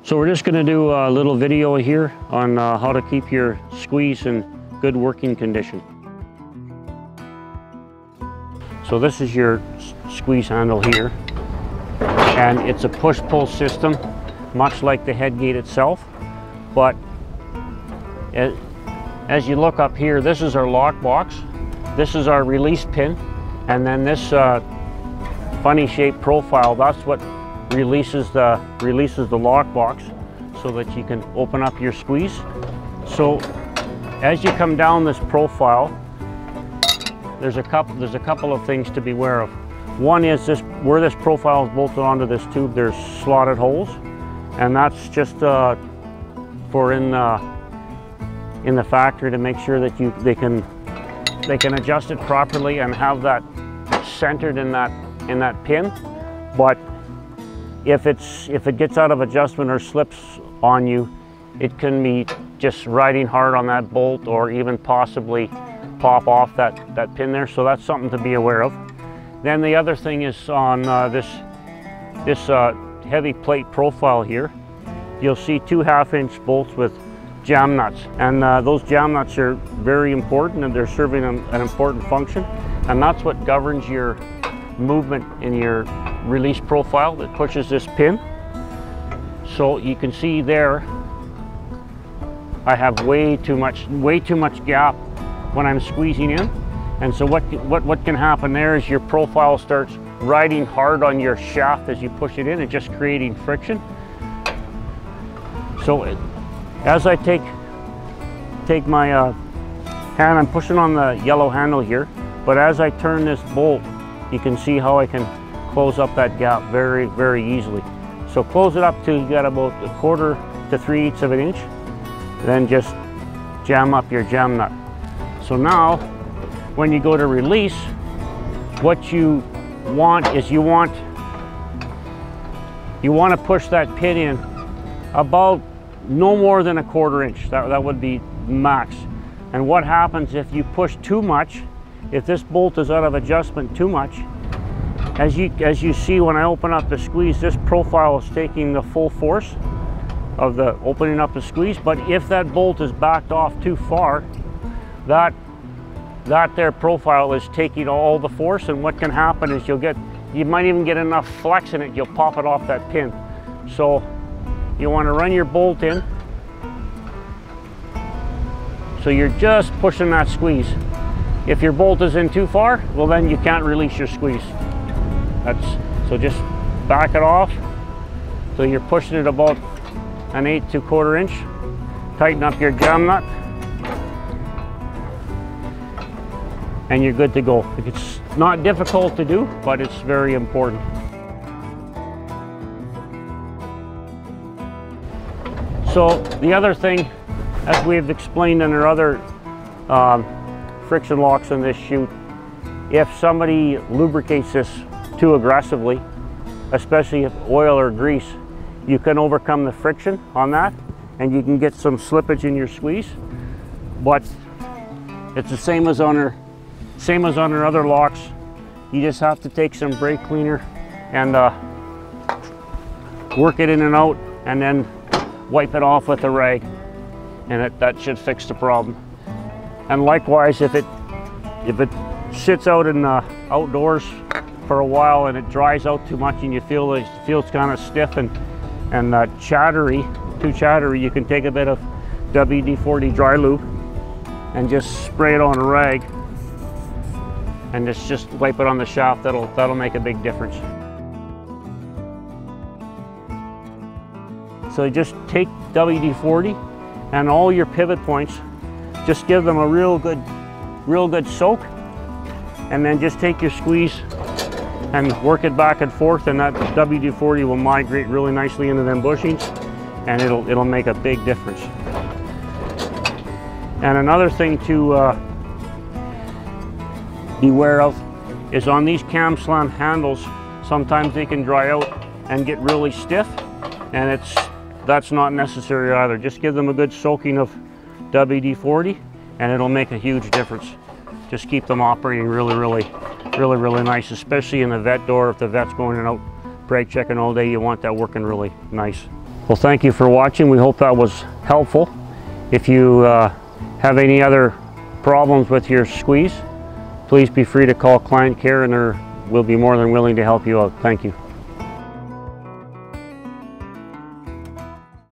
So we're just going to do a little video here on how to keep your squeeze in good working condition. So this is your squeeze handle here, and it's a push-pull system, much like the head gate itself. But as you look up here, this is our lock box, this is our release pin, and then this funny shaped profile, that's what releases the lock box so that you can open up your squeeze. So as you come down this profile, there's a couple of things to be aware of. One is this, where this profile is bolted onto this tube, there's slotted holes, and that's just for in the factory to make sure that they can adjust it properly and have that centered in that pin. But if it gets out of adjustment or slips on you, it can be just riding hard on that bolt or even possibly pop off that pin there. So that's something to be aware of. Then the other thing is on this heavy plate profile here, you'll see 2 1/2-inch bolts with jam nuts, and those jam nuts are very important, and they're serving an important function, and that's what governs your movement in your release profile that pushes this pin. So you can see there I have way too much gap when I'm squeezing in, and so what can happen there is your profile starts riding hard on your shaft as you push it in and just creating friction. So as I take my hand, I'm pushing on the yellow handle here, but as I turn this bolt, you can see how I can close up that gap very, very easily. So close it up till you got about 1/4 to 3/8 of an inch, then just jam up your jam nut. So now when you go to release, what you want is you want to push that pin in about no more than 1/4 inch. That would be max. And what happens if you push too much, if this bolt is out of adjustment too much, as you see when I open up the squeeze, this profile is taking the full force of the opening up the squeeze. But if that bolt is backed off too far, that there profile is taking all the force, and what can happen is you might even get enough flex in it, you'll pop it off that pin. So you want to run your bolt in, so you're just pushing that squeeze. If your bolt is in too far, well then you can't release your squeeze. So just back it off, so you're pushing it about 1/8 to 1/4 inch. Tighten up your jam nut, and you're good to go. It's not difficult to do, but it's very important. So the other thing, as we've explained in our other friction locks in this chute, if somebody lubricates this too aggressively, especially if oil or grease, you can overcome the friction on that and you can get some slippage in your squeeze. But it's the same as on our other locks. You just have to take some brake cleaner and work it in and out, and then wipe it off with a rag, and that should fix the problem. And likewise, if it sits out in outdoors for a while and it dries out too much and you feel it's kind of stiff and too chattery, you can take a bit of WD-40 dry lube and just spray it on a rag and just wipe it on the shaft. That'll make a big difference. So just take WD-40 and all your pivot points, just give them a real good soak, and then just take your squeeze and work it back and forth, and that WD-40 will migrate really nicely into them bushings, and it'll make a big difference. And another thing to beware of is on these cam slam handles, sometimes they can dry out and get really stiff, and that's not necessary either. Just give them a good soaking of WD-40 and it'll make a huge difference. Just keep them operating really nice, especially in the vet door. If the vet's going and out brake checking all day, you want that working really nice. Well, thank you for watching. We hope that was helpful. If you have any other problems with your squeeze, please be free to call client care and we'll be more than willing to help you out. Thank you.